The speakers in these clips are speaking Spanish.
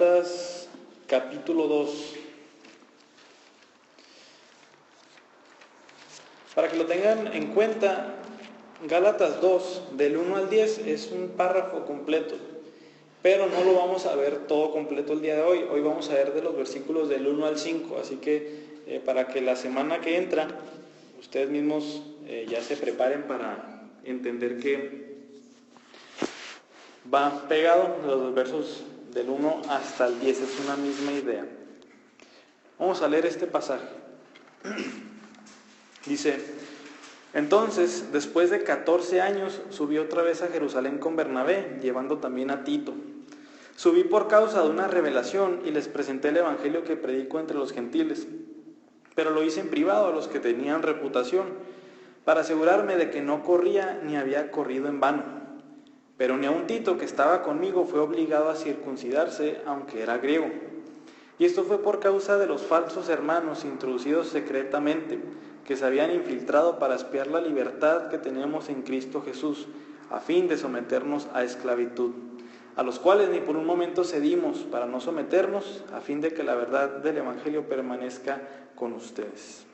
Gálatas capítulo 2. Para que lo tengan en cuenta, Gálatas 2, del 1 al 10, es un párrafo completo, pero no lo vamos a ver todo completo el día de hoy. Hoy vamos a ver de los versículos del 1 al 5, así que para que la semana que entra, ustedes mismos ya se preparen para entender que va pegado los versos del 1 hasta el 10, es una misma idea. Vamos a leer este pasaje. Dice: entonces, después de 14 años, subí otra vez a Jerusalén con Bernabé, llevando también a Tito. Subí por causa de una revelación y les presenté el evangelio que predico entre los gentiles, pero lo hice en privado a los que tenían reputación, para asegurarme de que no corría ni había corrido en vano. Pero ni aun Tito, que estaba conmigo, fue obligado a circuncidarse, aunque era griego. Y esto fue por causa de los falsos hermanos introducidos secretamente, que se habían infiltrado para espiar la libertad que tenemos en Cristo Jesús, a fin de someternos a esclavitud, a los cuales ni por un momento cedimos para no someternos, a fin de que la verdad del Evangelio permanezca con ustedes.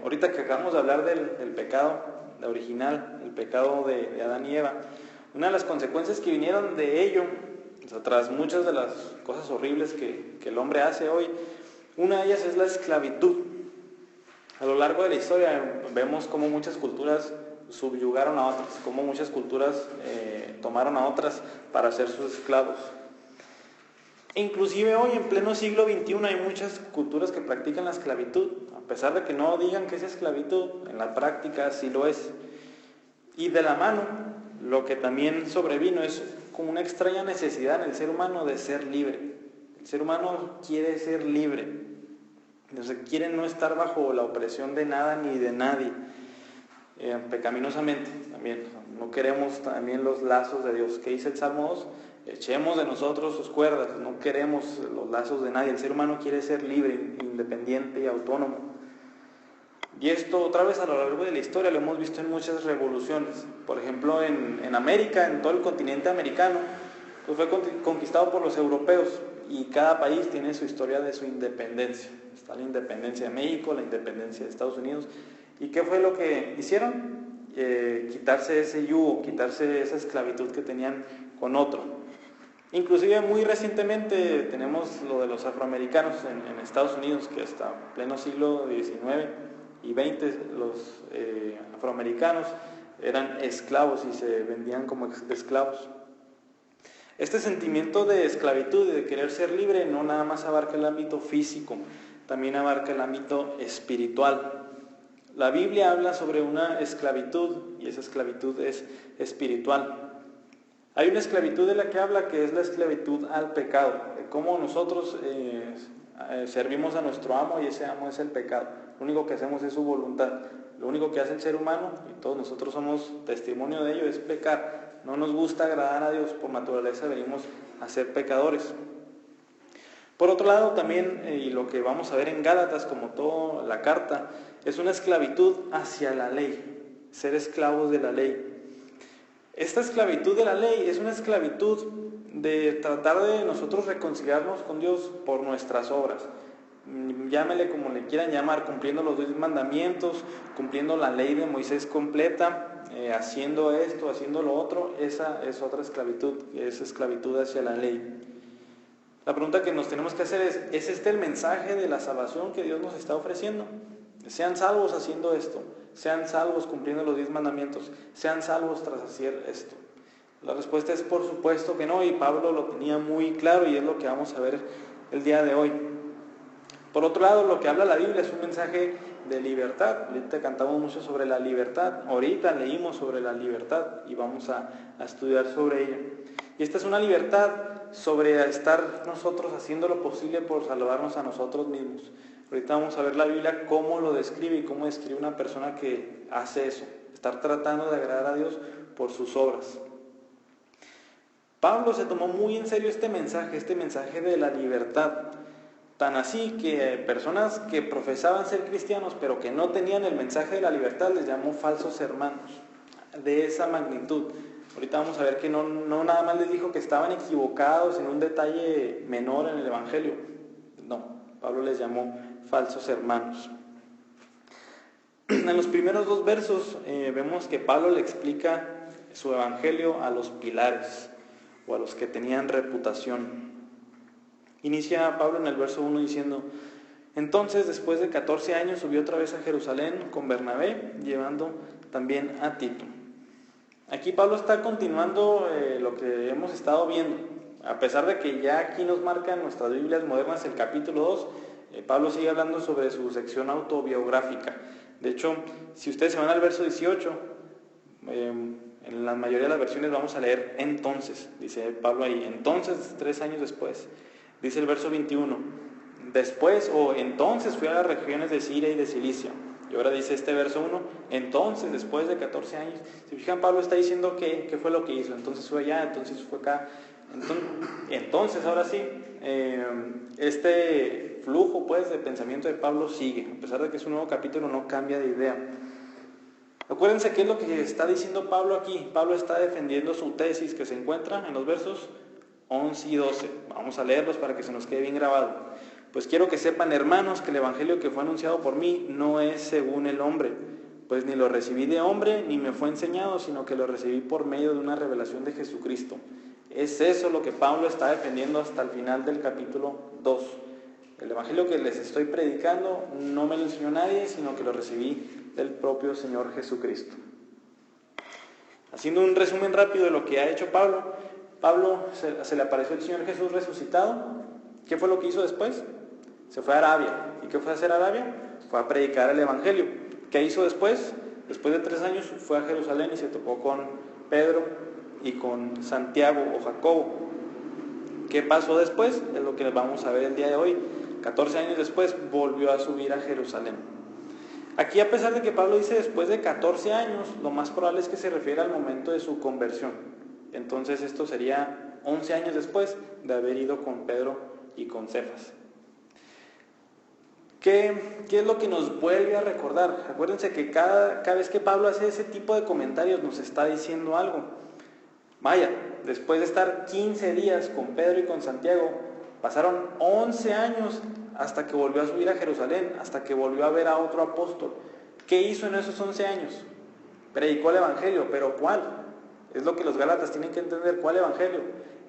Ahorita que acabamos de hablar del pecado original, el pecado de Adán y Eva, una de las consecuencias que vinieron de ello, tras muchas de las cosas horribles que el hombre hace hoy, una de ellas es la esclavitud. A lo largo de la historia vemos cómo muchas culturas subyugaron a otras, cómo muchas culturas tomaron a otras para ser sus esclavos. Inclusive hoy, en pleno siglo XXI, hay muchas culturas que practican la esclavitud, a pesar de que no digan que es esclavitud, en la práctica sí lo es. Y de la mano, lo que también sobrevino es como una extraña necesidad en el ser humano de ser libre. El ser humano quiere ser libre, entonces quiere no estar bajo la opresión de nada ni de nadie, pecaminosamente también. No queremos también los lazos de Dios. ¿Qué dice el Salmo 2? Echemos de nosotros sus cuerdas, no queremos los lazos de nadie. El ser humano quiere ser libre, independiente y autónomo. Y esto otra vez a lo largo de la historia lo hemos visto en muchas revoluciones. Por ejemplo, en América, en todo el continente americano, pues fue conquistado por los europeos y cada país tiene su historia de su independencia. Está la independencia de México, la independencia de Estados Unidos. ¿Y qué fue lo que hicieron? Quitarse ese yugo, quitarse esa esclavitud que tenían con otro. Inclusive muy recientemente tenemos lo de los afroamericanos en Estados Unidos, que hasta pleno siglo XIX y XX los afroamericanos eran esclavos y se vendían como esclavos. Este sentimiento de esclavitud y de querer ser libre no nada más abarca el ámbito físico, también abarca el ámbito espiritual. La Biblia habla sobre una esclavitud y esa esclavitud es espiritual. Hay una esclavitud de la que habla, que es la esclavitud al pecado, de cómo nosotros servimos a nuestro amo y ese amo es el pecado. Lo único que hacemos es su voluntad. Lo único que hace el ser humano, y todos nosotros somos testimonio de ello, es pecar. No nos gusta agradar a Dios, por naturaleza venimos a ser pecadores. Por otro lado también, y lo que vamos a ver en Gálatas, como toda la carta, es una esclavitud hacia la ley, ser esclavos de la ley. Esta esclavitud de la ley es una esclavitud de tratar de nosotros reconciliarnos con Dios por nuestras obras. Llámele como le quieran llamar, cumpliendo los 10 mandamientos, cumpliendo la ley de Moisés completa, haciendo esto, haciendo lo otro. Esa es otra esclavitud, es esclavitud hacia la ley. La pregunta que nos tenemos que hacer ¿es este el mensaje de la salvación que Dios nos está ofreciendo? Sean salvos haciendo esto, sean salvos cumpliendo los 10 mandamientos, sean salvos tras hacer esto. La respuesta es por supuesto que no, y Pablo lo tenía muy claro y es lo que vamos a ver el día de hoy. Por otro lado, lo que habla la Biblia es un mensaje de libertad. Ahorita cantamos mucho sobre la libertad, ahorita leímos sobre la libertad y vamos a estudiar sobre ella. Y esta es una libertad sobre estar nosotros haciendo lo posible por salvarnos a nosotros mismos. Ahorita vamos a ver la Biblia cómo lo describe y cómo describe una persona que hace eso, estar tratando de agradar a Dios por sus obras. Pablo se tomó muy en serio este mensaje de la libertad, tan así que personas que profesaban ser cristianos pero que no tenían el mensaje de la libertad les llamó falsos hermanos, de esa magnitud. Ahorita vamos a ver que no nada más les dijo que estaban equivocados en un detalle menor en el Evangelio. No, Pablo les llamó falsos hermanos. En los primeros 2 versos vemos que Pablo le explica su Evangelio a los pilares o a los que tenían reputación. Inicia Pablo en el verso 1 diciendo: entonces, después de 14 años, subió otra vez a Jerusalén con Bernabé, llevando también a Tito. Aquí Pablo está continuando lo que hemos estado viendo. A pesar de que ya aquí nos marcan nuestras Biblias modernas el capítulo 2, Pablo sigue hablando sobre su sección autobiográfica. De hecho, si ustedes se van al verso 18, en la mayoría de las versiones vamos a leer entonces, dice Pablo ahí, entonces 3 años después. Dice el verso 21, después o entonces fui a las regiones de Siria y de Cilicia. Y ahora dice este verso 1, entonces después de 14 años. Si fijan, Pablo está diciendo qué fue lo que hizo. Entonces fue allá, entonces fue acá. Entonces ahora sí, este flujo pues de pensamiento de Pablo sigue. A pesar de que es un nuevo capítulo, no cambia de idea. Acuérdense qué es lo que está diciendo Pablo aquí. Pablo está defendiendo su tesis que se encuentra en los versos 11 y 12. Vamos a leerlos para que se nos quede bien grabado. Pues quiero que sepan, hermanos, que el evangelio que fue anunciado por mí no es según el hombre, pues ni lo recibí de hombre ni me fue enseñado, sino que lo recibí por medio de una revelación de Jesucristo. Es eso lo que Pablo está defendiendo hasta el final del capítulo 2. El evangelio que les estoy predicando no me lo enseñó nadie, sino que lo recibí del propio Señor Jesucristo. Haciendo un resumen rápido de lo que ha hecho Pablo, se le apareció el Señor Jesús resucitado. ¿Qué fue lo que hizo después? Se fue a Arabia. ¿Y qué fue a hacer a Arabia? Fue a predicar el evangelio. ¿Qué hizo después? Después de 3 años fue a Jerusalén y se topó con Pedro y con Santiago o Jacobo. ¿Qué pasó después? Es lo que vamos a ver el día de hoy. 14 años después volvió a subir a Jerusalén. Aquí, a pesar de que Pablo dice después de 14 años, lo más probable es que se refiere al momento de su conversión. Entonces esto sería 11 años después de haber ido con Pedro y con Cefas. ¿Qué es lo que nos vuelve a recordar? Acuérdense que cada vez que Pablo hace ese tipo de comentarios nos está diciendo algo. Vaya, después de estar 15 días con Pedro y con Santiago, pasaron 11 años hasta que volvió a subir a Jerusalén, hasta que volvió a ver a otro apóstol. ¿Qué hizo en esos 11 años? Predicó el evangelio, pero ¿cuál? Es lo que los gálatas tienen que entender. ¿Cuál evangelio?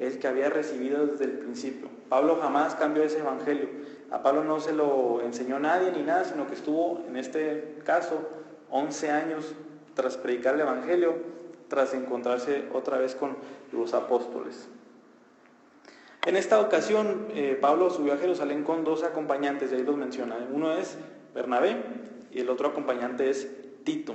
El que había recibido desde el principio. Pablo jamás cambió ese evangelio. A Pablo no se lo enseñó nadie ni nada, sino que estuvo, en este caso, 11 años tras predicar el evangelio, tras encontrarse otra vez con los apóstoles. En esta ocasión, Pablo subió a Jerusalén con 2 acompañantes, y ahí los menciona. Uno es Bernabé y el otro acompañante es Tito.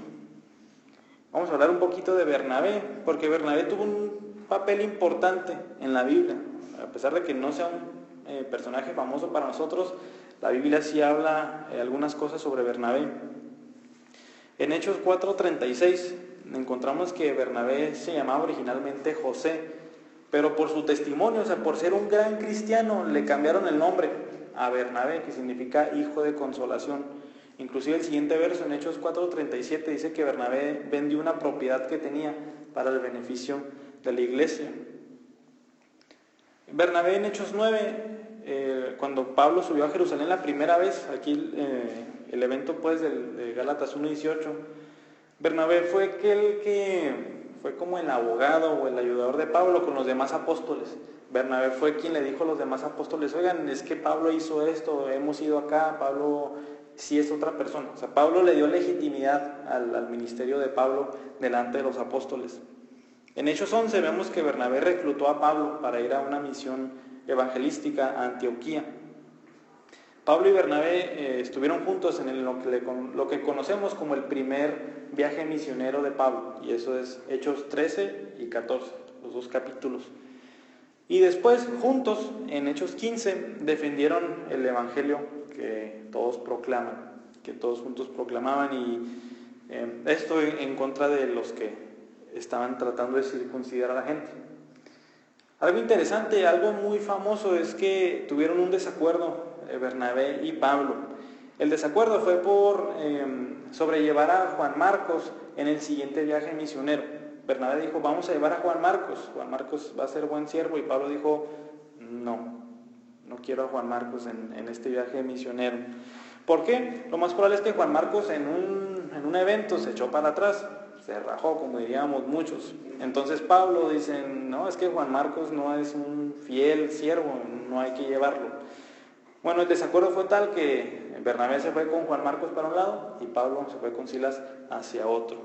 Vamos a hablar un poquito de Bernabé, porque Bernabé tuvo un papel importante en la Biblia. A pesar de que no sea un personaje famoso para nosotros, la Biblia sí habla algunas cosas sobre Bernabé. En Hechos 4:36 encontramos que Bernabé se llamaba originalmente José, pero por su testimonio, o sea, por ser un gran cristiano, le cambiaron el nombre a Bernabé, que significa hijo de consolación. Inclusive el siguiente verso, en Hechos 4:37, dice que Bernabé vendió una propiedad que tenía para el beneficio de la iglesia. Bernabé en Hechos 9, cuando Pablo subió a Jerusalén la primera vez, aquí el evento pues de Gálatas 1:18, Bernabé fue aquel que fue como el abogado o el ayudador de Pablo con los demás apóstoles. Bernabé fue quien le dijo a los demás apóstoles: oigan, es que Pablo hizo esto, hemos ido acá, Pablo sí es otra persona. O sea, Pablo le dio legitimidad al ministerio de Pablo delante de los apóstoles. En Hechos 11 vemos que Bernabé reclutó a Pablo para ir a una misión evangelística a Antioquía. Pablo y Bernabé estuvieron juntos en lo que conocemos como el primer viaje misionero de Pablo, y eso es Hechos 13 y 14, los 2 capítulos. Y después, juntos, en Hechos 15, defendieron el evangelio que todos proclaman, que todos juntos proclamaban, y esto en contra de los que estaban tratando de circuncidar a la gente. Algo interesante, algo muy famoso es que tuvieron un desacuerdo Bernabé y Pablo. El desacuerdo fue por sobrellevar a Juan Marcos en el siguiente viaje misionero. Bernabé dijo, vamos a llevar a Juan Marcos va a ser buen siervo, y Pablo dijo, no quiero a Juan Marcos en este viaje misionero. ¿Por qué? Lo más probable es que Juan Marcos en un evento se echó para atrás, se rajó, como diríamos muchos. Entonces Pablo dice, no, es que Juan Marcos no es un fiel siervo, no hay que llevarlo. Bueno, el desacuerdo fue tal que Bernabé se fue con Juan Marcos para un lado y Pablo se fue con Silas hacia otro.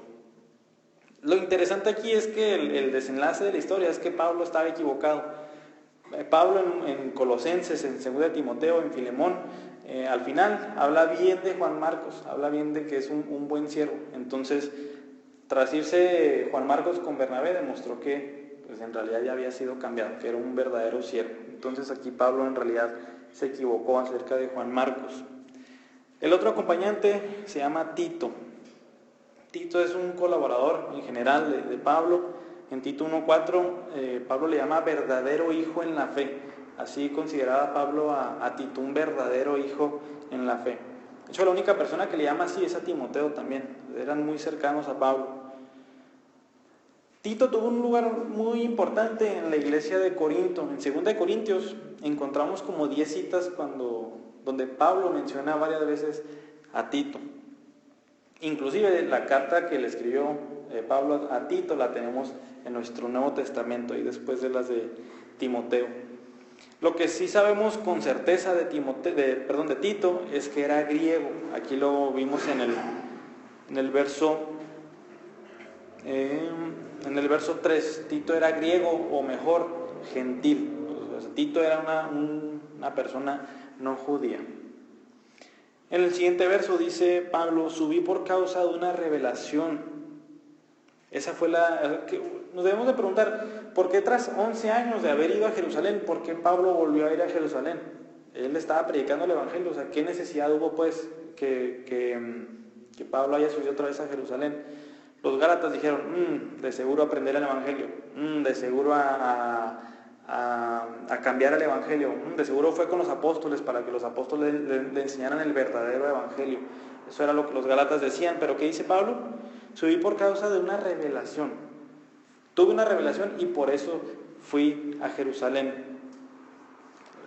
Lo interesante aquí es que el desenlace de la historia es que Pablo estaba equivocado. Pablo en Colosenses, en 2 Timoteo, en Filemón, al final habla bien de Juan Marcos, habla bien de que es un buen siervo. Entonces, tras irse Juan Marcos con Bernabé, demostró que pues, en realidad ya había sido cambiado, que era un verdadero siervo. Entonces aquí Pablo en realidad se equivocó acerca de Juan Marcos. El otro acompañante se llama Tito. Tito es un colaborador en general de Pablo. En Tito 1:4, Pablo le llama verdadero hijo en la fe. Así consideraba Pablo a Tito un verdadero hijo en la fe. De hecho, la única persona que le llama así es a Timoteo también. Eran muy cercanos a Pablo. Tito tuvo un lugar muy importante en la iglesia de Corinto. En 2 Corintios encontramos como 10 citas donde Pablo menciona varias veces a Tito. Inclusive la carta que le escribió Pablo a Tito la tenemos en nuestro Nuevo Testamento y después de las de Timoteo. Lo que sí sabemos con certeza de Tito es que era griego. Aquí lo vimos en el verso 3. Tito era griego, o mejor, gentil. O sea, Tito era una persona no judía. En el siguiente verso dice Pablo, subí por causa de una revelación. Esa fue nos debemos de preguntar, ¿por qué tras 11 años de haber ido a Jerusalén, por qué Pablo volvió a ir a Jerusalén? Él estaba predicando el Evangelio, o sea, ¿qué necesidad hubo pues que Pablo haya subido otra vez a Jerusalén? Los Gálatas dijeron, de seguro aprender el Evangelio, de seguro a cambiar el Evangelio, de seguro fue con los apóstoles para que los apóstoles le enseñaran el verdadero Evangelio. Eso era lo que los Gálatas decían, pero ¿qué dice Pablo? Subí por causa de una revelación. Tuve una revelación y por eso fui a Jerusalén.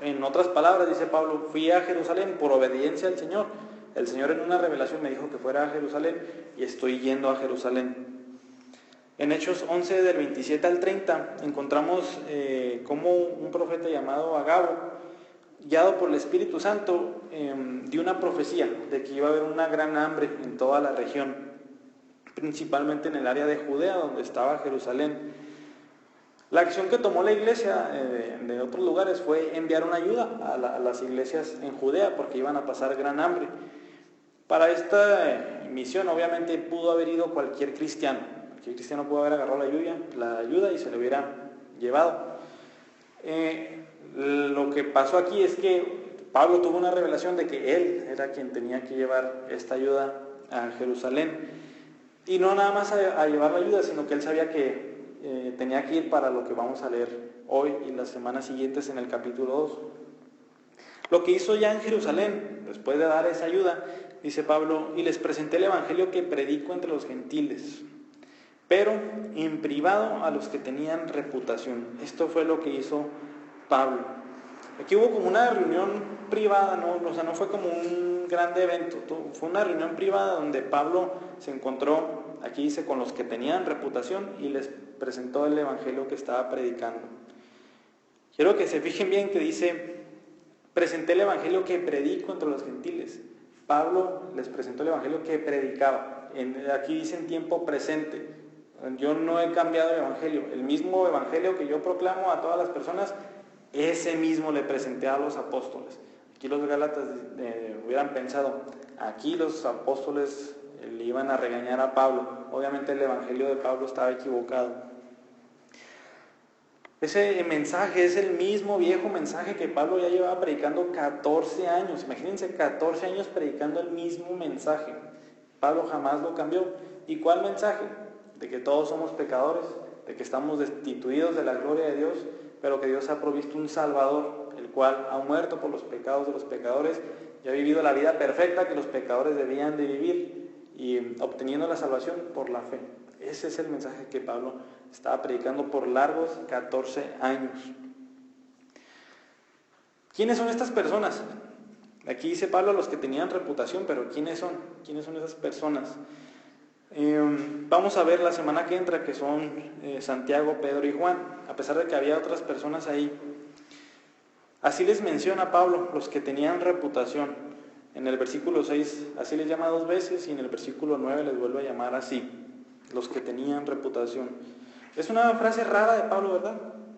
En otras palabras, dice Pablo, fui a Jerusalén por obediencia al Señor. El Señor en una revelación me dijo que fuera a Jerusalén y estoy yendo a Jerusalén. En Hechos 11, del 27 al 30, encontramos cómo un profeta llamado Agabo, guiado por el Espíritu Santo, dio una profecía de que iba a haber una gran hambre en toda la región, principalmente en el área de Judea, donde estaba Jerusalén. La acción que tomó la iglesia de otros lugares fue enviar una ayuda a las iglesias en Judea, porque iban a pasar gran hambre. Para esta misión obviamente pudo haber ido cualquier cristiano. Cualquier cristiano pudo haber agarrado la ayuda y se lo hubiera llevado. Lo que pasó aquí es que Pablo tuvo una revelación de que él era quien tenía que llevar esta ayuda a Jerusalén. Y no nada más a llevar la ayuda, sino que él sabía que tenía que ir para lo que vamos a leer hoy y las semanas siguientes en el capítulo 2. Lo que hizo ya en Jerusalén, después de dar esa ayuda, dice Pablo, y les presenté el Evangelio que predico entre los gentiles, pero en privado a los que tenían reputación. Esto fue lo que hizo Pablo. Aquí hubo como una reunión privada, ¿no? O sea, no fue como un grande evento, fue una reunión privada donde Pablo se encontró, aquí dice, con los que tenían reputación y les presentó el Evangelio que estaba predicando. Quiero que se fijen bien que dice, presenté el Evangelio que predico entre los gentiles. Pablo les presentó el Evangelio que predicaba. Aquí dice en tiempo presente. Yo no he cambiado el Evangelio. El mismo Evangelio que yo proclamo a todas las personas, ese mismo le presenté a los apóstoles. Aquí los Gálatas hubieran pensado, aquí los apóstoles le iban a regañar a Pablo. Obviamente el Evangelio de Pablo estaba equivocado. Ese mensaje es el mismo viejo mensaje que Pablo ya llevaba predicando 14 años. Imagínense, 14 años predicando el mismo mensaje. Pablo jamás lo cambió. ¿Y cuál mensaje? De que todos somos pecadores, de que estamos destituidos de la gloria de Dios, pero que Dios ha provisto un Salvador, el cual ha muerto por los pecados de los pecadores y ha vivido la vida perfecta que los pecadores debían de vivir, y obteniendo la salvación por la fe. Ese Ese es el mensaje que Pablo estaba predicando por largos 14 años. ¿Quiénes son estas personas? Aquí dice Pablo a los que tenían reputación, pero ¿quiénes son? ¿Quiénes son esas personas? Vamos a ver la semana que entra que son Santiago, Pedro y Juan, a pesar de que había otras personas ahí. Así les menciona Pablo, los que tenían reputación. En el versículo 6 así les llama 2 veces y en el versículo 9 les vuelve a llamar así, los que tenían reputación. Es una frase rara de Pablo, ¿verdad?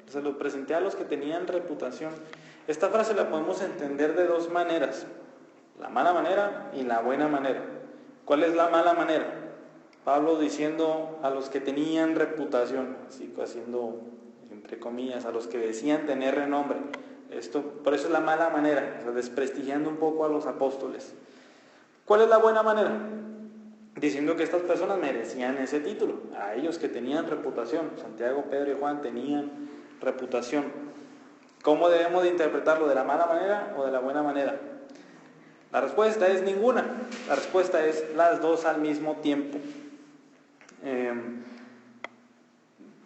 Se lo presenté a los que tenían reputación. Esta frase la podemos entender de 2 maneras, la mala manera y la buena manera. ¿Cuál es la mala manera? Pablo diciendo a los que tenían reputación, así haciendo entre comillas, a los que decían tener renombre. Por eso es la mala manera, o sea, desprestigiando un poco a los apóstoles. ¿Cuál es la buena manera? Diciendo que estas personas merecían ese título, a ellos que tenían reputación. Santiago, Pedro y Juan tenían reputación. ¿Cómo debemos de interpretarlo? ¿De la mala manera o de la buena manera? La respuesta es ninguna. La respuesta es las 2 al mismo tiempo.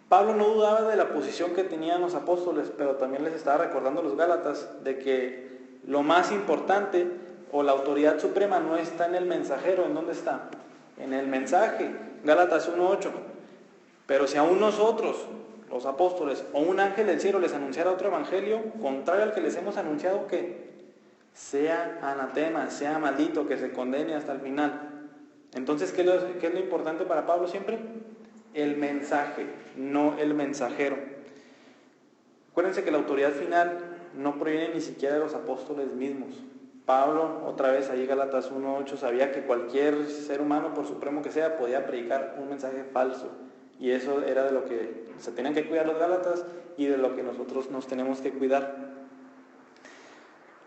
Pablo no dudaba de la posición que tenían los apóstoles, pero también les estaba recordando a los Gálatas de que lo más importante o la autoridad suprema no está en el mensajero. ¿En dónde está? En el mensaje. Gálatas 1:8. Pero si aún nosotros, los apóstoles, o un ángel del cielo les anunciara otro evangelio, contrario al que les hemos anunciado, que sea anatema, sea maldito, que se condene hasta el final. Entonces, ¿qué es lo importante para Pablo siempre? El mensaje, no el mensajero. Acuérdense que la autoridad final no proviene ni siquiera de los apóstoles mismos. Pablo, otra vez ahí Gálatas 1:8, sabía que cualquier ser humano, por supremo que sea, podía predicar un mensaje falso. Y eso era de lo que se tenían que cuidar los Gálatas y de lo que nosotros nos tenemos que cuidar.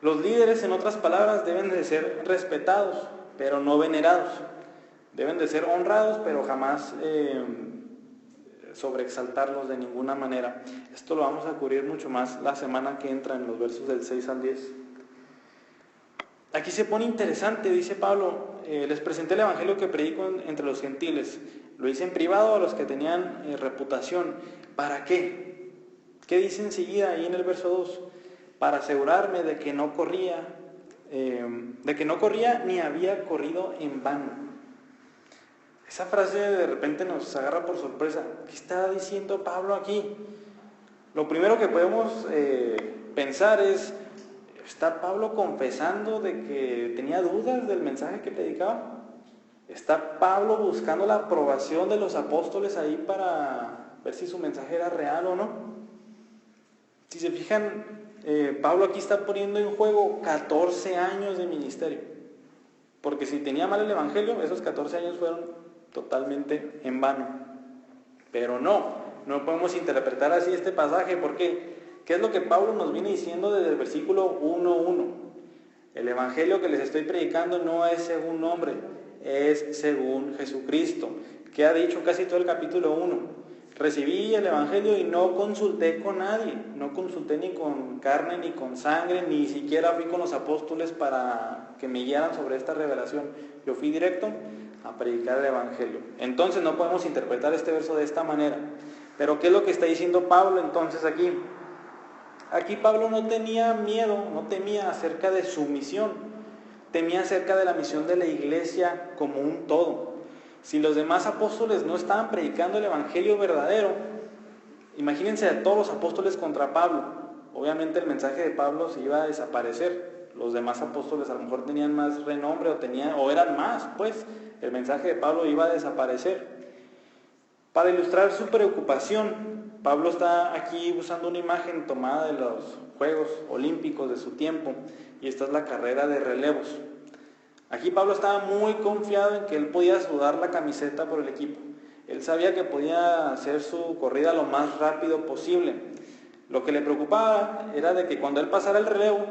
Los líderes, en otras palabras, deben de ser respetados, pero no venerados. Deben de ser honrados, pero jamás sobreexaltarlos de ninguna manera. Esto lo vamos a cubrir mucho más la semana que entra en los versos del 6 al 10. Aquí se pone interesante, dice Pablo, les presenté el evangelio que predico entre los gentiles. Lo hice en privado a los que tenían reputación. ¿Para qué? ¿Qué dice enseguida ahí en el verso 2? Para asegurarme de que no corría ni había corrido en vano. Esa frase de repente nos agarra por sorpresa. ¿Qué está diciendo Pablo aquí? Lo primero que podemos pensar es, ¿está Pablo confesando de que tenía dudas del mensaje que predicaba? ¿Está Pablo buscando la aprobación de los apóstoles ahí para ver si su mensaje era real o no? Si se fijan, Pablo aquí está poniendo en juego 14 años de ministerio. Porque si tenía mal el evangelio, esos 14 años fueron totalmente en vano. Pero no podemos interpretar así este pasaje. ¿Por qué? ¿Qué es lo que Pablo nos viene diciendo desde el versículo 1:1? El evangelio que les estoy predicando no es según hombre, es según Jesucristo. ¿Qué ha dicho casi todo el capítulo 1? Recibí el evangelio y no consulté con nadie, no consulté ni con carne ni con sangre, ni siquiera fui con los apóstoles para que me guiaran sobre esta revelación. Yo fui directo a predicar el evangelio. Entonces no podemos interpretar este verso de esta manera. Pero ¿qué es lo que está diciendo Pablo entonces aquí? Aquí Pablo no tenía miedo, no temía acerca de su misión, temía acerca de la misión de la iglesia como un todo. Si los demás apóstoles no estaban predicando el evangelio verdadero, imagínense a todos los apóstoles contra Pablo. Obviamente el mensaje de Pablo se iba a desaparecer. Los demás apóstoles a lo mejor tenían más renombre o eran más, pues el mensaje de Pablo iba a desaparecer. Para ilustrar su preocupación, Pablo está aquí usando una imagen tomada de los Juegos Olímpicos de su tiempo, y esta es la carrera de relevos. Aquí Pablo estaba muy confiado en que él podía sudar la camiseta por el equipo. Él sabía que podía hacer su corrida lo más rápido posible. Lo que le preocupaba era de que cuando él pasara el relevo,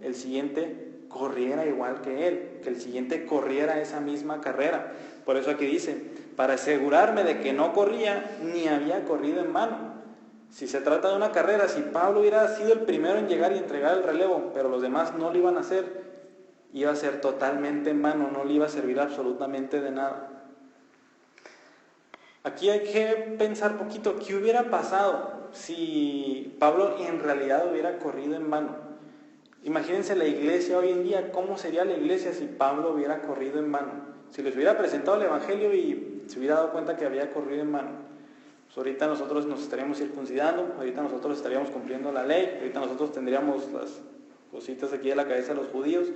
el siguiente corriera igual que él, que el siguiente corriera esa misma carrera. Por eso aquí dice, para asegurarme de que no corría ni había corrido en vano. Si se trata de una carrera, si Pablo hubiera sido el primero en llegar y entregar el relevo, pero los demás no lo iban a hacer, iba a ser totalmente en vano, no le iba a servir absolutamente de nada. Aquí hay que pensar poquito, ¿qué hubiera pasado si Pablo en realidad hubiera corrido en vano? Imagínense la iglesia hoy en día, ¿cómo sería la iglesia si Pablo hubiera corrido en vano? Si les hubiera presentado el Evangelio y se hubiera dado cuenta que había corrido en vano. Pues ahorita nosotros nos estaríamos circuncidando, ahorita nosotros estaríamos cumpliendo la ley, ahorita nosotros tendríamos las cositas aquí de la cabeza de los judíos.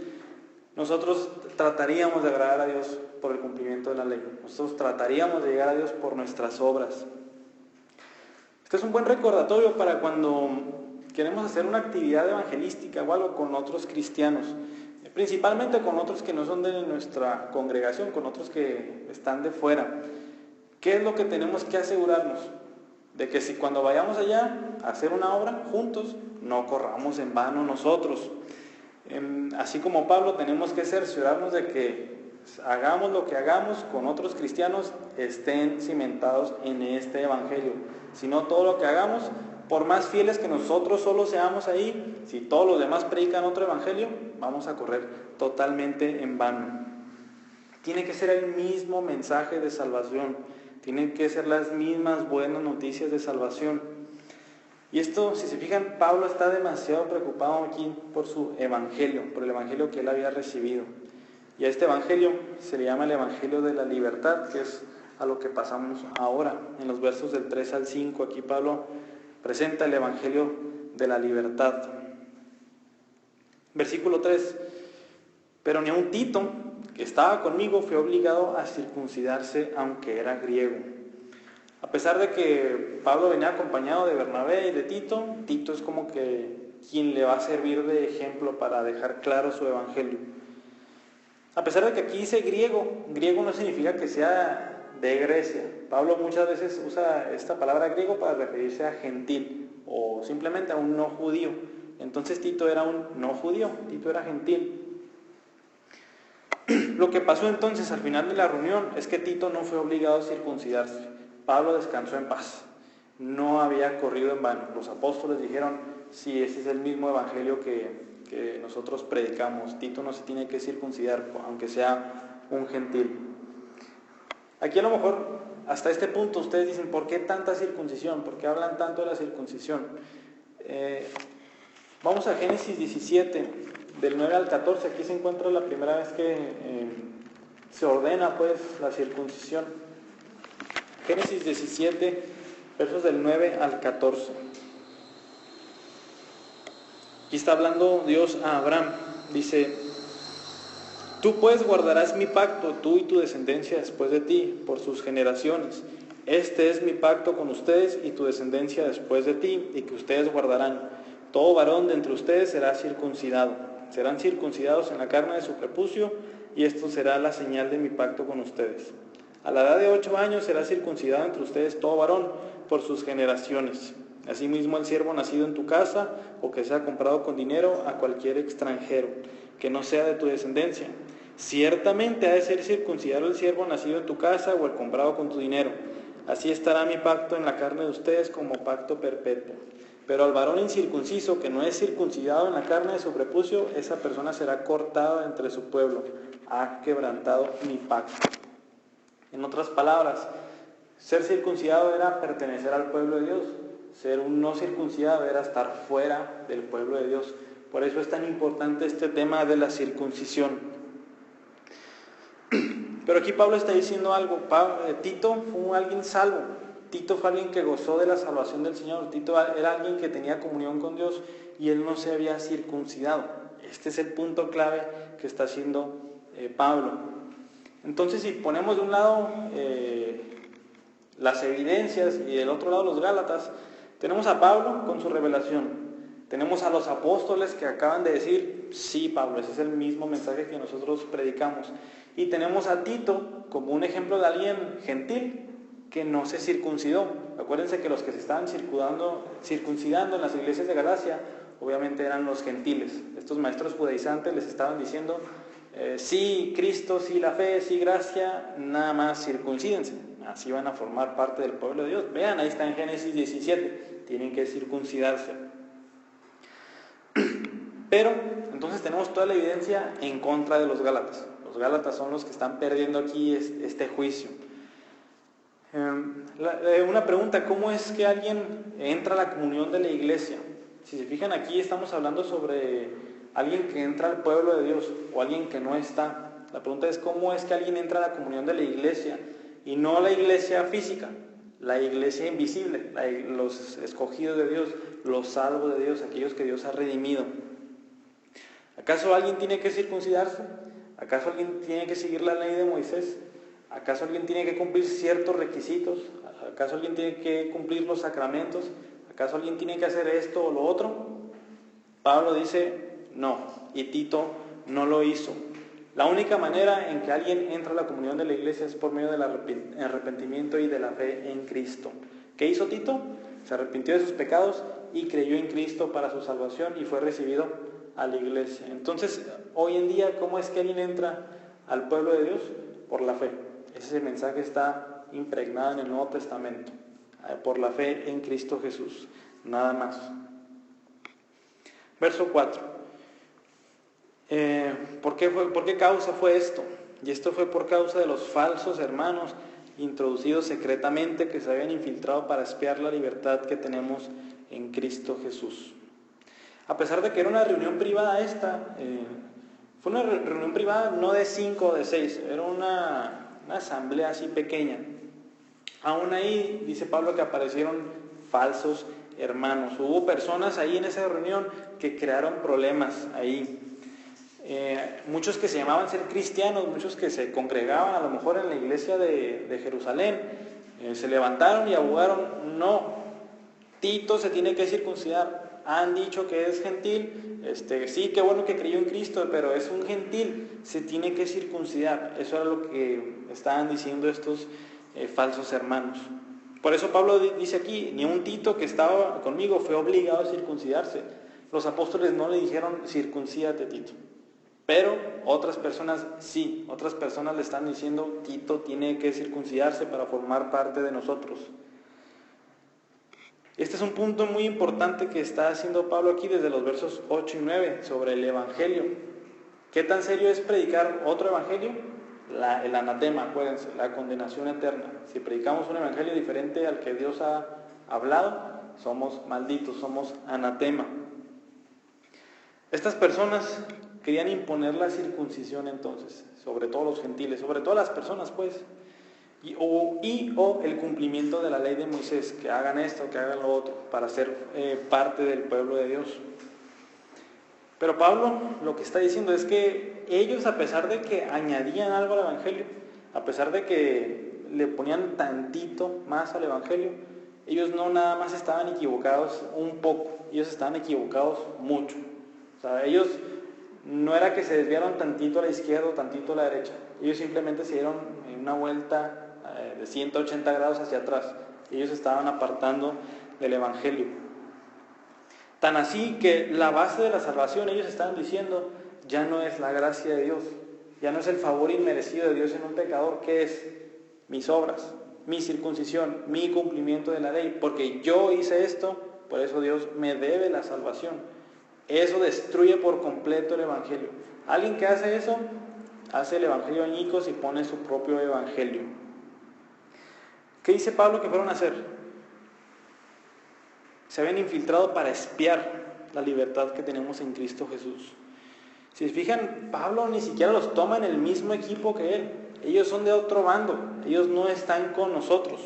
Nosotros trataríamos de agradar a Dios por el cumplimiento de la ley. Nosotros trataríamos de llegar a Dios por nuestras obras. Este es un buen recordatorio para cuando queremos hacer una actividad evangelística o algo con otros cristianos, principalmente con otros que no son de nuestra congregación, con otros que están de fuera. ¿Qué es lo que tenemos que asegurarnos? De que si cuando vayamos allá a hacer una obra juntos, no corramos en vano nosotros. Así como Pablo, tenemos que cerciorarnos de que hagamos lo que hagamos con otros cristianos, estén cimentados en este evangelio. Si no, todo lo que hagamos, por más fieles que nosotros solo seamos ahí, si todos los demás predican otro evangelio, vamos a correr totalmente en vano. Tiene que ser el mismo mensaje de salvación, tienen que ser las mismas buenas noticias de salvación. Y esto, si se fijan, Pablo está demasiado preocupado aquí por su evangelio, por el evangelio que él había recibido. Y a este evangelio se le llama el evangelio de la libertad, que es a lo que pasamos ahora. En los versos del 3 al 5, aquí Pablo presenta el evangelio de la libertad. Versículo 3. Pero ni aun Tito, que estaba conmigo, fue obligado a circuncidarse, aunque era griego. A pesar de que Pablo venía acompañado de Bernabé y de Tito, Tito es como que quien le va a servir de ejemplo para dejar claro su evangelio. A pesar de que aquí dice griego, griego no significa que sea de Grecia. Pablo muchas veces usa esta palabra griego para referirse a gentil o simplemente a un no judío. Entonces Tito era un no judío, Tito era gentil. Lo que pasó entonces al final de la reunión es que Tito no fue obligado a circuncidarse. Pablo descansó en paz, no había corrido en vano. Los apóstoles dijeron, sí, ese es el mismo evangelio que nosotros predicamos. Tito no se tiene que circuncidar, aunque sea un gentil. Aquí a lo mejor, hasta este punto, ustedes dicen, ¿por qué tanta circuncisión? ¿Por qué hablan tanto de la circuncisión? Vamos a Génesis 17, del 9 al 14. Aquí se encuentra la primera vez que se ordena pues la circuncisión. Génesis 17, versos del 9 al 14. Aquí está hablando Dios a Abraham. Dice, tú pues guardarás mi pacto, tú y tu descendencia después de ti, por sus generaciones. Este es mi pacto con ustedes y tu descendencia después de ti, y que ustedes guardarán. Todo varón de entre ustedes será circuncidado. Serán circuncidados en la carne de su prepucio, y esto será la señal de mi pacto con ustedes. A la edad de 8 años será circuncidado entre ustedes todo varón por sus generaciones. Asimismo el siervo nacido en tu casa o que sea comprado con dinero a cualquier extranjero, que no sea de tu descendencia. Ciertamente ha de ser circuncidado el siervo nacido en tu casa o el comprado con tu dinero. Así estará mi pacto en la carne de ustedes como pacto perpetuo. Pero al varón incircunciso que no es circuncidado en la carne de su prepucio, esa persona será cortada entre su pueblo. Ha quebrantado mi pacto. En otras palabras, ser circuncidado era pertenecer al pueblo de Dios. Ser un no circuncidado era estar fuera del pueblo de Dios. Por eso es tan importante este tema de la circuncisión. Pero aquí Pablo está diciendo algo. Tito fue alguien salvo. Tito fue alguien que gozó de la salvación del Señor. Tito era alguien que tenía comunión con Dios y él no se había circuncidado. Este es el punto clave que está haciendo Pablo. Entonces, si ponemos de un lado las evidencias y del otro lado los Gálatas, tenemos a Pablo con su revelación. Tenemos a los apóstoles que acaban de decir, sí, Pablo, ese es el mismo mensaje que nosotros predicamos. Y tenemos a Tito como un ejemplo de alguien gentil que no se circuncidó. Acuérdense que los que se estaban circuncidando en las iglesias de Galacia, obviamente eran los gentiles. Estos maestros judaizantes les estaban diciendo, sí Cristo, sí la fe, sí gracia, nada más circuncídense. Así van a formar parte del pueblo de Dios. Vean, ahí está en Génesis 17, tienen que circuncidarse. Pero, entonces tenemos toda la evidencia en contra de los Gálatas. Los Gálatas son los que están perdiendo aquí este juicio. Una pregunta, ¿cómo es que alguien entra a la comunión de la iglesia? Si se fijan aquí estamos hablando sobre alguien que entra al pueblo de Dios o alguien que no está. La pregunta es, ¿cómo es que alguien entra a la comunión de la iglesia? Y no la iglesia física, la iglesia invisible, los escogidos de Dios, los salvos de Dios, aquellos que Dios ha redimido. ¿Acaso alguien tiene que circuncidarse? ¿Acaso alguien tiene que seguir la ley de Moisés? ¿Acaso alguien tiene que cumplir ciertos requisitos? ¿Acaso alguien tiene que cumplir los sacramentos? ¿Acaso alguien tiene que hacer esto o lo otro? Pablo dice, no, y Tito no lo hizo. La única manera en que alguien entra a la comunión de la iglesia es por medio del arrepentimiento y de la fe en Cristo. ¿Qué hizo Tito? Se arrepintió de sus pecados y creyó en Cristo para su salvación y fue recibido a la iglesia. Entonces, hoy en día, ¿cómo es que alguien entra al pueblo de Dios? Por la fe. Ese mensaje está impregnado en el Nuevo Testamento. Por la fe en Cristo Jesús. Nada más. Verso 4. ¿Por qué causa fue esto? Y esto fue por causa de los falsos hermanos introducidos secretamente que se habían infiltrado para espiar la libertad que tenemos en Cristo Jesús. A pesar de que era una reunión privada fue una reunión privada no de 5 o de 6, era una asamblea así pequeña. Aún ahí, dice Pablo, que aparecieron falsos hermanos. Hubo personas ahí en esa reunión que crearon problemas ahí. Muchos que se llamaban ser cristianos, muchos que se congregaban a lo mejor en la iglesia de Jerusalén, se levantaron y abogaron, no, Tito se tiene que circuncidar, han dicho que es gentil, sí, qué bueno que creyó en Cristo, pero es un gentil, se tiene que circuncidar. Eso era lo que estaban diciendo estos falsos hermanos. Por eso Pablo dice aquí, ni un Tito que estaba conmigo fue obligado a circuncidarse. Los apóstoles no le dijeron, circuncídate, Tito. Pero otras personas sí, otras personas le están diciendo, Tito tiene que circuncidarse para formar parte de nosotros. Este es un punto muy importante que está haciendo Pablo aquí desde los versos 8 y 9 sobre el evangelio. ¿Qué tan serio es predicar otro evangelio? El anatema, acuérdense, la condenación eterna. Si predicamos un evangelio diferente al que Dios ha hablado, somos malditos, somos anatema. Estas personas querían imponer la circuncisión entonces, sobre todos los gentiles, sobre todas las personas pues, o el cumplimiento de la ley de Moisés, que hagan esto, que hagan lo otro, para ser parte del pueblo de Dios. Pero Pablo lo que está diciendo es que ellos, a pesar de que añadían algo al evangelio, a pesar de que le ponían tantito más al evangelio, ellos no nada más estaban equivocados un poco, ellos estaban equivocados mucho. O sea, ellos no era que se desviaron tantito a la izquierda o tantito a la derecha, ellos simplemente se dieron una vuelta de 180 grados hacia atrás. Ellos estaban apartando del evangelio. Tan así que la base de la salvación, ellos estaban diciendo, ya no es la gracia de Dios, ya no es el favor inmerecido de Dios en un pecador, ¿qué es? Mis obras, mi circuncisión, mi cumplimiento de la ley, porque yo hice esto, por eso Dios me debe la salvación. Eso destruye por completo el evangelio. Alguien que hace eso, hace el evangelio añicos y pone su propio evangelio. ¿Qué dice Pablo que fueron a hacer? Se habían infiltrado para espiar la libertad que tenemos en Cristo Jesús. Si se fijan, Pablo ni siquiera los toma en el mismo equipo que él. Ellos son de otro bando, ellos no están con nosotros.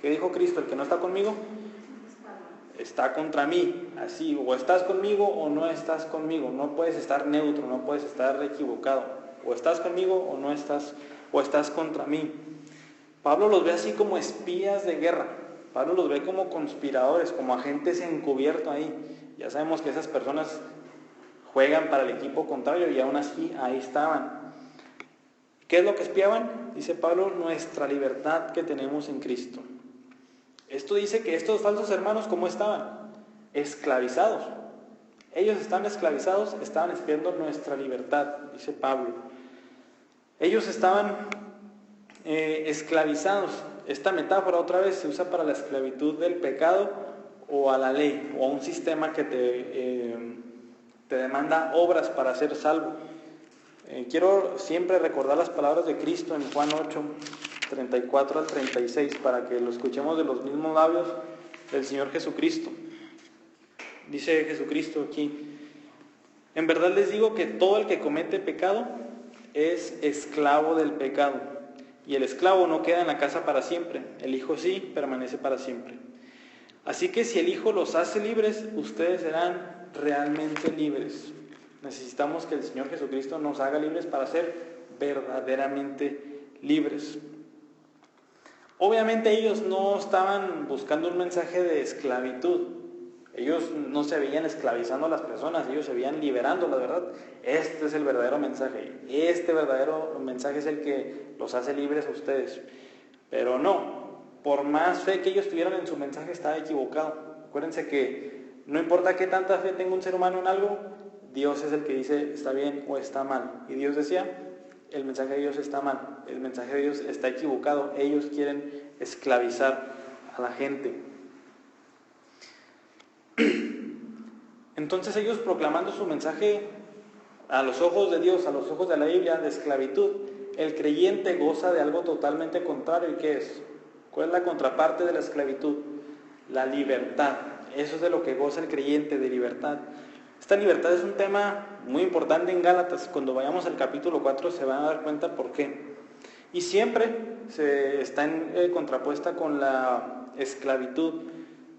¿Qué dijo Cristo? El que no está conmigo está contra mí. Así, o estás conmigo o no estás conmigo. No puedes estar neutro, no puedes estar equivocado. O estás conmigo o no estás, o estás contra mí. Pablo los ve así como espías de guerra. Pablo los ve como conspiradores, como agentes encubiertos ahí. Ya sabemos que esas personas juegan para el equipo contrario y aún así ahí estaban. ¿Qué es lo que espiaban? Dice Pablo, nuestra libertad que tenemos en Cristo. Esto dice que estos falsos hermanos, ¿cómo estaban? Esclavizados. Ellos estaban esclavizados, estaban espiando nuestra libertad, dice Pablo. Ellos estaban esclavizados. Esta metáfora otra vez se usa para la esclavitud del pecado o a la ley o a un sistema que te demanda obras para ser salvo. Quiero siempre recordar las palabras de Cristo en Juan 8, 34 al 36, para que lo escuchemos de los mismos labios del Señor Jesucristo. Dice Jesucristo aquí: en verdad les digo que todo el que comete pecado es esclavo del pecado, y el esclavo no queda en la casa para siempre, el Hijo sí permanece para siempre. Así que si el Hijo los hace libres, ustedes serán realmente libres. Necesitamos que el Señor Jesucristo nos haga libres para ser verdaderamente libres. Obviamente ellos no estaban buscando un mensaje de esclavitud. Ellos no se veían esclavizando a las personas, ellos se veían liberando, la verdad. Este es el verdadero mensaje. Este verdadero mensaje es el que los hace libres a ustedes. Pero no, por más fe que ellos tuvieran en su mensaje, estaba equivocado. Acuérdense que no importa qué tanta fe tenga un ser humano en algo, Dios es el que dice está bien o está mal. Y Dios decía, el mensaje de Dios está mal, el mensaje de Dios está equivocado. Ellos quieren esclavizar a la gente. Entonces ellos, proclamando su mensaje a los ojos de Dios, a los ojos de la Biblia, de esclavitud, el creyente goza de algo totalmente contrario. ¿Y qué es? ¿Cuál es la contraparte de la esclavitud? La libertad. Eso es de lo que goza el creyente, de libertad. Esta libertad es un tema muy importante en Gálatas. Cuando vayamos al capítulo 4 se van a dar cuenta por qué. Y siempre está contrapuesta con la esclavitud.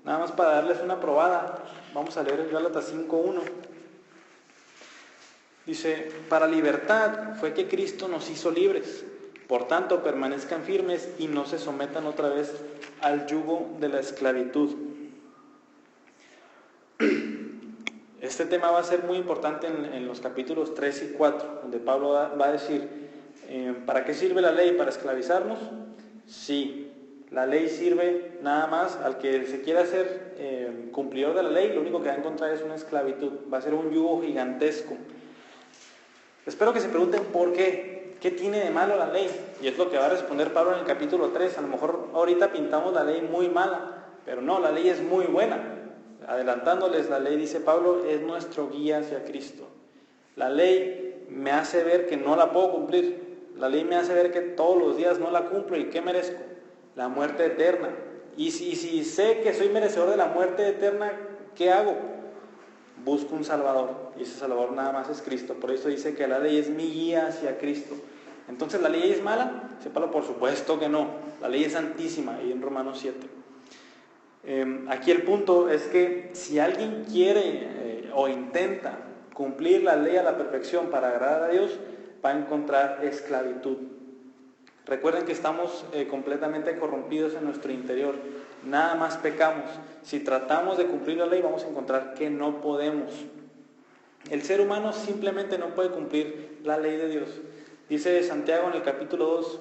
Nada más para darles una probada, vamos a leer el Gálatas 5:1. Dice, para libertad fue que Cristo nos hizo libres. Por tanto, permanezcan firmes y no se sometan otra vez al yugo de la esclavitud. Este tema va a ser muy importante en los capítulos 3 y 4, donde Pablo va a decir, ¿para qué sirve la ley? ¿Para esclavizarnos? Sí. La ley sirve nada más al que se quiera hacer cumplidor de la ley, lo único que va a encontrar es una esclavitud, va a ser un yugo gigantesco. Espero que se pregunten por qué, ¿qué tiene de malo la ley? Y es lo que va a responder Pablo en el capítulo 3. A lo mejor ahorita pintamos la ley muy mala, pero no, la ley es muy buena. Adelantándoles, la ley, dice Pablo, es nuestro guía hacia Cristo. La ley me hace ver que no la puedo cumplir, la ley me hace ver que todos los días no la cumplo. ¿Y qué merezco? La muerte eterna. Y si sé que soy merecedor de la muerte eterna, ¿qué hago? Busco un Salvador, y ese Salvador nada más es Cristo. Por eso dice que la ley es mi guía hacia Cristo. Entonces, ¿la ley es mala? Sépalo, por supuesto que no. La ley es santísima, y en Romanos 7. Aquí el punto es que si alguien quiere o intenta cumplir la ley a la perfección para agradar a Dios, va a encontrar esclavitud. Recuerden que estamos completamente corrompidos en nuestro interior, nada más pecamos. Si tratamos de cumplir la ley, vamos a encontrar que no podemos. El ser humano simplemente no puede cumplir la ley de Dios. Dice Santiago en el capítulo 2,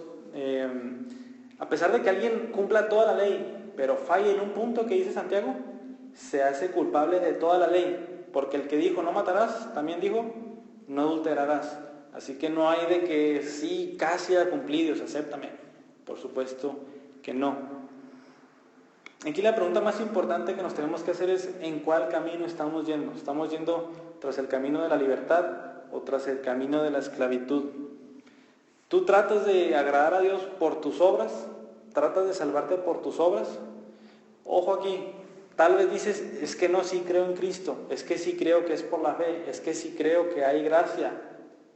a pesar de que alguien cumpla toda la ley, pero falle en un punto, que dice Santiago, se hace culpable de toda la ley, porque el que dijo no matarás, también dijo no adulterarás. Así que no hay de que sí, casi ha cumplido, Dios, acéptame. Por supuesto que no. Aquí la pregunta más importante que nos tenemos que hacer es ¿en cuál camino estamos yendo? ¿Estamos yendo tras el camino de la libertad o tras el camino de la esclavitud? ¿Tú tratas de agradar a Dios por tus obras? ¿Tratas de salvarte por tus obras? Ojo aquí, tal vez dices, es que no, sí creo en Cristo, es que sí creo que es por la fe, es que sí creo que hay gracia,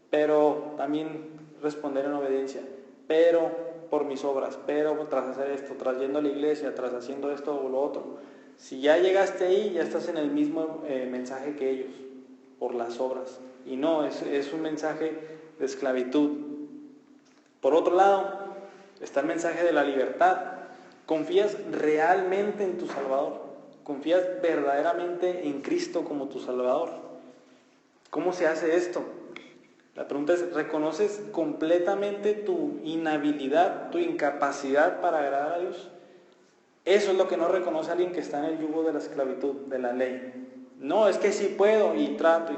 pero también responder en obediencia, pero por mis obras, pero tras hacer esto, tras yendo a la iglesia, tras haciendo esto o lo otro. Si ya llegaste ahí, ya estás en el mismo mensaje que ellos, por las obras. Y no, es un mensaje de esclavitud. Por otro lado, está el mensaje de la libertad. ¿Confías realmente en tu Salvador? ¿Confías verdaderamente en Cristo como tu Salvador? ¿Cómo se hace esto? La pregunta es, ¿reconoces completamente tu inhabilidad, tu incapacidad para agradar a Dios? Eso es lo que no reconoce alguien que está en el yugo de la esclavitud, de la ley. No, es que sí puedo, y trato.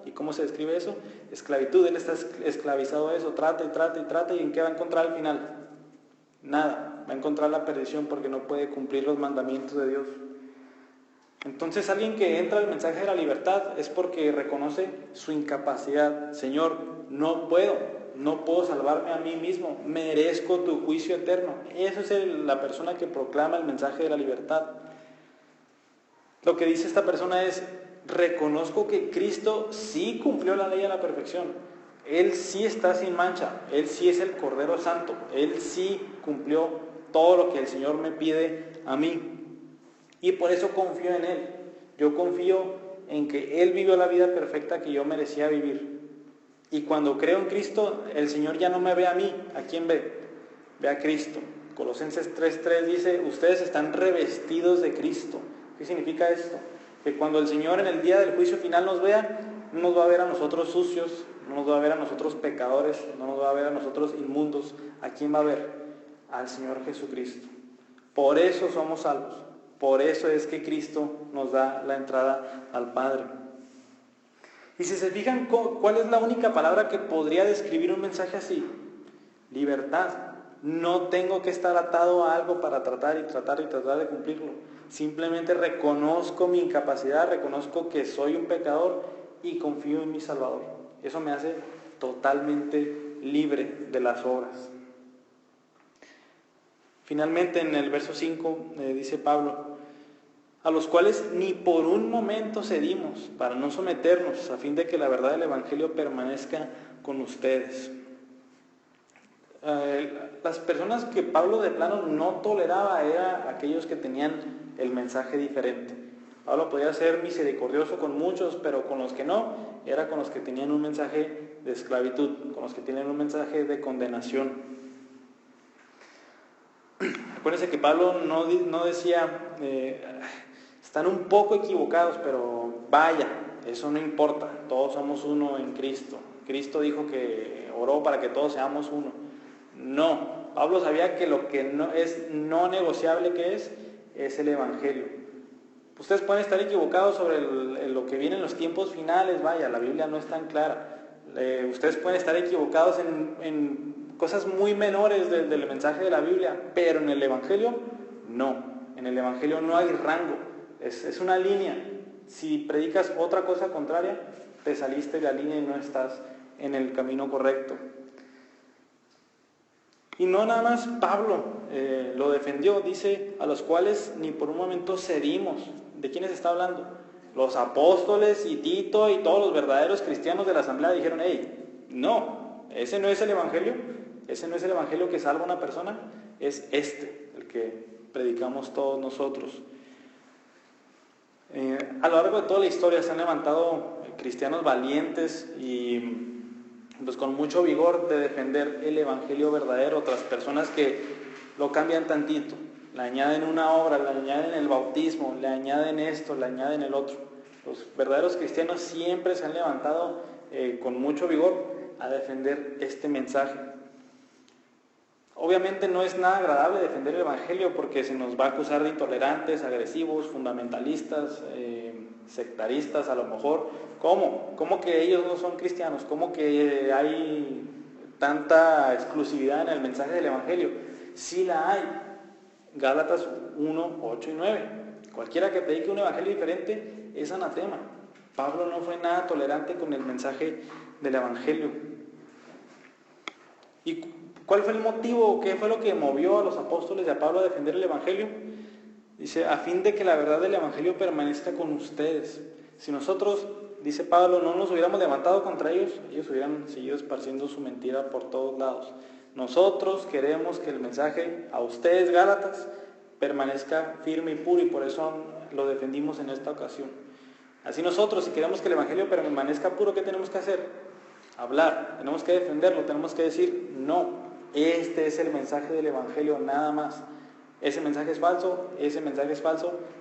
¿Y cómo se describe eso? Esclavitud, él está esclavizado a eso, trata, ¿y en qué va a encontrar al final? Nada, va a encontrar la perdición porque no puede cumplir los mandamientos de Dios. Entonces alguien que entra al mensaje de la libertad es porque reconoce su incapacidad. Señor, no puedo, no puedo salvarme a mí mismo, merezco tu juicio eterno. Eso es la persona que proclama el mensaje de la libertad. Lo que dice esta persona es, reconozco que Cristo sí cumplió la ley a la perfección. Él sí está sin mancha, Él sí es el Cordero Santo, Él sí cumplió todo lo que el Señor me pide a mí. Y por eso confío en Él. Yo confío en que Él vivió la vida perfecta que yo merecía vivir. Y cuando creo en Cristo, el Señor ya no me ve a mí. ¿A quién ve? Ve a Cristo. Colosenses 3:3 dice, ustedes están revestidos de Cristo. ¿Qué significa esto? Que cuando el Señor en el día del juicio final nos vea, no nos va a ver a nosotros sucios, no nos va a ver a nosotros pecadores, no nos va a ver a nosotros inmundos. ¿A quién va a ver? Al Señor Jesucristo. Por eso somos salvos. Por eso es que Cristo nos da la entrada al Padre. Y si se fijan, ¿cuál es la única palabra que podría describir un mensaje así? Libertad. No tengo que estar atado a algo para tratar de cumplirlo. Simplemente reconozco mi incapacidad, reconozco que soy un pecador y confío en mi Salvador. Eso me hace totalmente libre de las obras. Finalmente, en el verso 5 dice Pablo, a los cuales ni por un momento cedimos para no someternos, a fin de que la verdad del Evangelio permanezca con ustedes. Las personas que Pablo de plano no toleraba eran aquellos que tenían el mensaje diferente. Pablo podía ser misericordioso con muchos, pero con los que no, era con los que tenían un mensaje de esclavitud, con los que tienen un mensaje de condenación. Acuérdense que Pablo no decía, están un poco equivocados, pero vaya, eso no importa, todos somos uno en Cristo. Cristo dijo que oró para que todos seamos uno. No, Pablo sabía que lo que no es no negociable que es el Evangelio. Ustedes pueden estar equivocados sobre lo que viene en los tiempos finales, vaya, la Biblia no es tan clara. Ustedes pueden estar equivocados en cosas muy menores del mensaje de la Biblia, pero en el Evangelio no. En el Evangelio no hay rango, es una línea. Si predicas otra cosa contraria, te saliste de la línea y no estás en el camino correcto. Y no nada más Pablo lo defendió, dice, a los cuales ni por un momento cedimos. ¿De quiénes está hablando? Los apóstoles y Tito y todos los verdaderos cristianos de la asamblea dijeron, hey, no, ese no es el Evangelio, ese no es el Evangelio que salva a una persona, es el que predicamos todos nosotros. A lo largo de toda la historia se han levantado cristianos valientes y pues con mucho vigor de defender el Evangelio verdadero, otras personas que lo cambian tantito, le añaden una obra, le añaden el bautismo, le añaden esto, le añaden el otro. Los verdaderos cristianos siempre se han levantado con mucho vigor a defender este mensaje. Obviamente no es nada agradable defender el Evangelio porque se nos va a acusar de intolerantes, agresivos, fundamentalistas, sectaristas a lo mejor. ¿Cómo que ellos no son cristianos? ¿Cómo que hay tanta exclusividad en el mensaje del Evangelio? Sí la hay. Gálatas 1, 8 y 9. Cualquiera que predique un evangelio diferente es anatema. Pablo no fue nada tolerante con el mensaje del Evangelio. ¿Y cuál fue el motivo? ¿Qué fue lo que movió a los apóstoles y a Pablo a defender el Evangelio? Dice, a fin de que la verdad del Evangelio permanezca con ustedes. Si nosotros, dice Pablo, no nos hubiéramos levantado contra ellos, ellos hubieran seguido esparciendo su mentira por todos lados. Nosotros queremos que el mensaje a ustedes, Gálatas, permanezca firme y puro, y por eso lo defendimos en esta ocasión. Así nosotros, si queremos que el Evangelio permanezca puro, ¿qué tenemos que hacer? Hablar, tenemos que defenderlo, tenemos que decir, no, este es el mensaje del Evangelio, nada más. Ese mensaje es falso,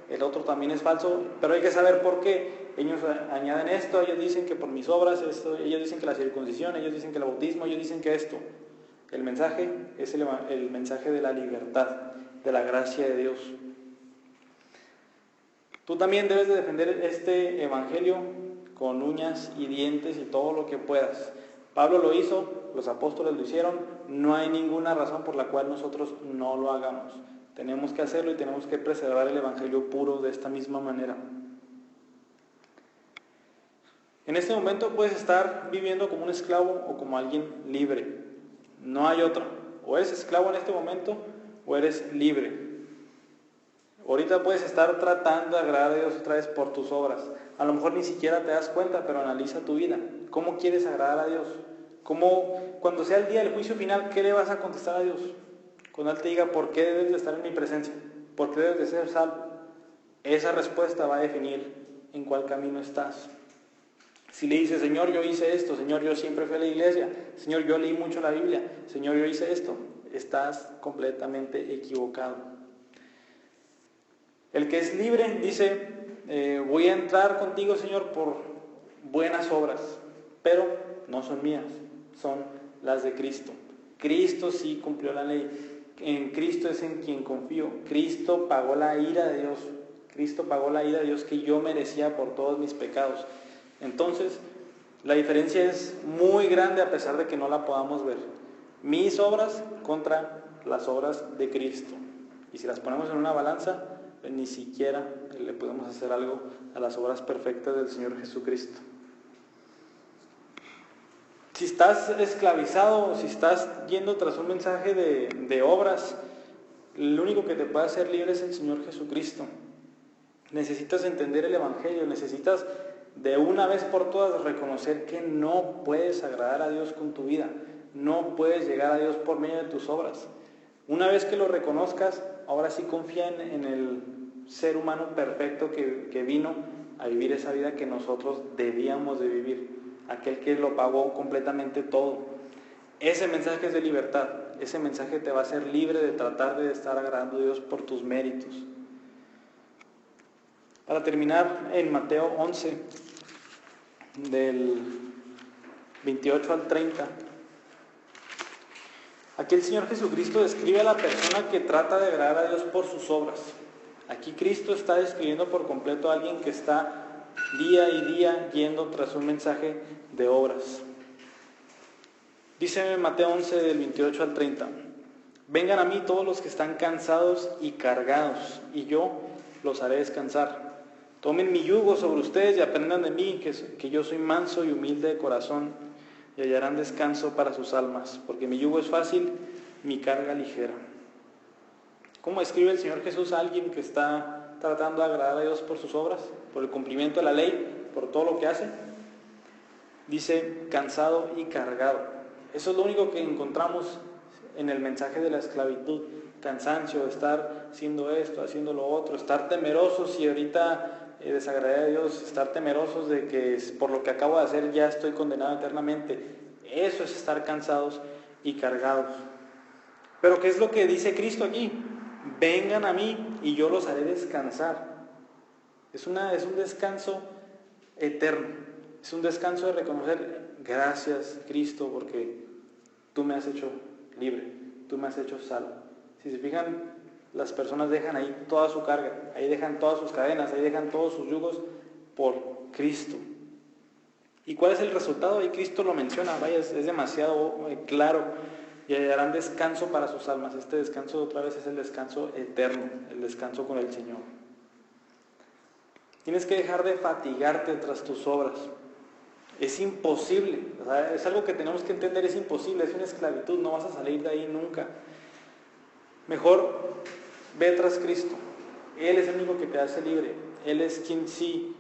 el otro también es falso, pero hay que saber por qué. Ellos añaden esto, ellos dicen que por mis obras, ellos dicen que la circuncisión, ellos dicen que el bautismo, ellos dicen que esto. El mensaje es el mensaje de la libertad, de la gracia de Dios. Tú también debes de defender este Evangelio con uñas y dientes y todo lo que puedas. Pablo lo hizo, los apóstoles lo hicieron, no hay ninguna razón por la cual nosotros no lo hagamos. Tenemos que hacerlo y tenemos que preservar el Evangelio puro de esta misma manera. En este momento puedes estar viviendo como un esclavo o como alguien libre. No hay otra. O eres esclavo en este momento o eres libre. Ahorita puedes estar tratando de agradar a Dios otra vez por tus obras. A lo mejor ni siquiera te das cuenta, pero analiza tu vida. ¿Cómo quieres agradar a Dios? Cuando sea el día del juicio final, ¿qué le vas a contestar a Dios? Cuando Él te diga, ¿por qué debes de estar en mi presencia? ¿Por qué debes de ser salvo? Esa respuesta va a definir en cuál camino estás. Si le dices, Señor, yo hice esto, Señor, yo siempre fui a la iglesia, Señor, yo leí mucho la Biblia, Señor, yo hice esto, estás completamente equivocado. El que es libre dice, voy a entrar contigo, Señor, por buenas obras, pero no son mías, son las de Cristo. Cristo sí cumplió la ley. En Cristo es en quien confío. Cristo pagó la ira de Dios. Cristo pagó la ira de Dios que yo merecía por todos mis pecados. Entonces, la diferencia es muy grande a pesar de que no la podamos ver. Mis obras contra las obras de Cristo. Y si las ponemos en una balanza, pues ni siquiera le podemos hacer algo a las obras perfectas del Señor Jesucristo. Si estás esclavizado, si estás yendo tras un mensaje de obras, lo único que te puede hacer libre es el Señor Jesucristo. Necesitas entender el Evangelio, necesitas de una vez por todas reconocer que no puedes agradar a Dios con tu vida, no puedes llegar a Dios por medio de tus obras. Una vez que lo reconozcas, ahora sí confía en el ser humano perfecto que vino a vivir esa vida que nosotros debíamos de vivir, aquel que lo pagó completamente todo. Ese mensaje es de libertad, ese mensaje te va a hacer libre de tratar de estar agradando a Dios por tus méritos. Para terminar, en Mateo 11, del 28 al 30, aquí el Señor Jesucristo describe a la persona que trata de agradar a Dios por sus obras. Aquí Cristo está describiendo por completo a alguien que está día y día yendo tras un mensaje de obras. Dice Mateo 11 del 28 al 30, vengan a mí todos los que están cansados y cargados, y yo los haré descansar. Tomen mi yugo sobre ustedes y aprendan de mí, que yo soy manso y humilde de corazón, y hallarán descanso para sus almas, porque mi yugo es fácil, mi carga ligera. ¿Cómo describe el Señor Jesús a alguien que está tratando de agradar a Dios por sus obras, por el cumplimiento de la ley, por todo lo que hace? Dice, cansado y cargado. Eso es lo único que encontramos en el mensaje de la esclavitud. Cansancio de estar haciendo esto, haciendo lo otro, estar temerosos y ahorita desagradar a Dios, estar temerosos de que por lo que acabo de hacer ya estoy condenado eternamente. Eso es estar cansados y cargados. Pero ¿qué es lo que dice Cristo aquí? Vengan a mí y yo los haré descansar. Es un descanso eterno. Es un descanso de reconocer, gracias Cristo, porque tú me has hecho libre, tú me has hecho salvo. Si se fijan, las personas dejan ahí toda su carga, ahí dejan todas sus cadenas, ahí dejan todos sus yugos por Cristo. ¿Y cuál es el resultado? Ahí Cristo lo menciona, vaya, es demasiado claro. Y hallarán descanso para sus almas. Este descanso otra vez es el descanso eterno, el descanso con el Señor. Tienes que dejar de fatigarte tras tus obras. Es imposible, es algo que tenemos que entender, es imposible, es una esclavitud, no vas a salir de ahí nunca. Mejor ve tras Cristo. Él es el único que te hace libre. Él es quien sí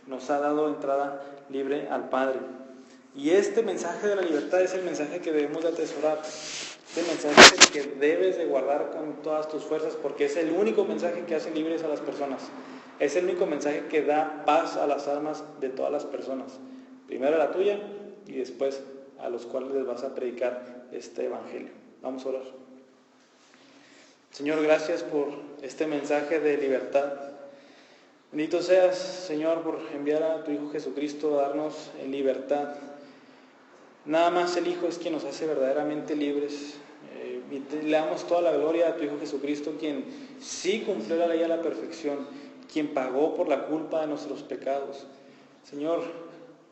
nos ha dado entrada libre al Padre. Y este mensaje de la libertad es el mensaje que debemos de atesorar. Este mensaje es el que debes de guardar con todas tus fuerzas, porque es el único mensaje que hace libres a las personas. Es el único mensaje que da paz a las almas de todas las personas. Primero a la tuya y después a los cuales les vas a predicar este evangelio. Vamos a orar. Señor, gracias por este mensaje de libertad. Bendito seas, Señor, por enviar a tu Hijo Jesucristo a darnos en libertad. Nada más el Hijo es quien nos hace verdaderamente libres. Y le damos toda la gloria a tu Hijo Jesucristo, quien sí cumplió la ley a la perfección, quien pagó por la culpa de nuestros pecados. Señor,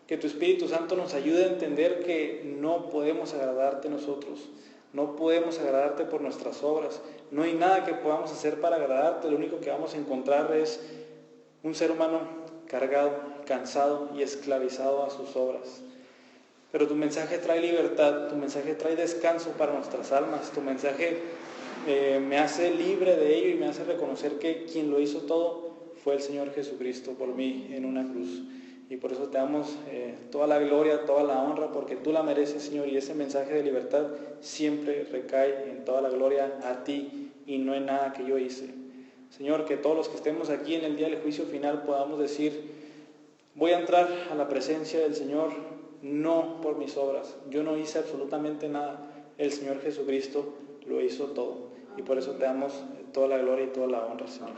que tu Espíritu Santo nos ayude a entender que no podemos agradarte nosotros, no podemos agradarte por nuestras obras, no hay nada que podamos hacer para agradarte, lo único que vamos a encontrar es un ser humano cargado, cansado y esclavizado a sus obras. Pero tu mensaje trae libertad, tu mensaje trae descanso para nuestras almas, tu mensaje me hace libre de ello y me hace reconocer que quien lo hizo todo fue el Señor Jesucristo por mí en una cruz. Y por eso te damos toda la gloria, toda la honra, porque tú la mereces, Señor, y ese mensaje de libertad siempre recae en toda la gloria a ti y no en nada que yo hice. Señor, que todos los que estemos aquí en el día del juicio final podamos decir: voy a entrar a la presencia del Señor no por mis obras, yo no hice absolutamente nada, el Señor Jesucristo lo hizo todo. Y por eso te damos toda la gloria y toda la honra, Señor.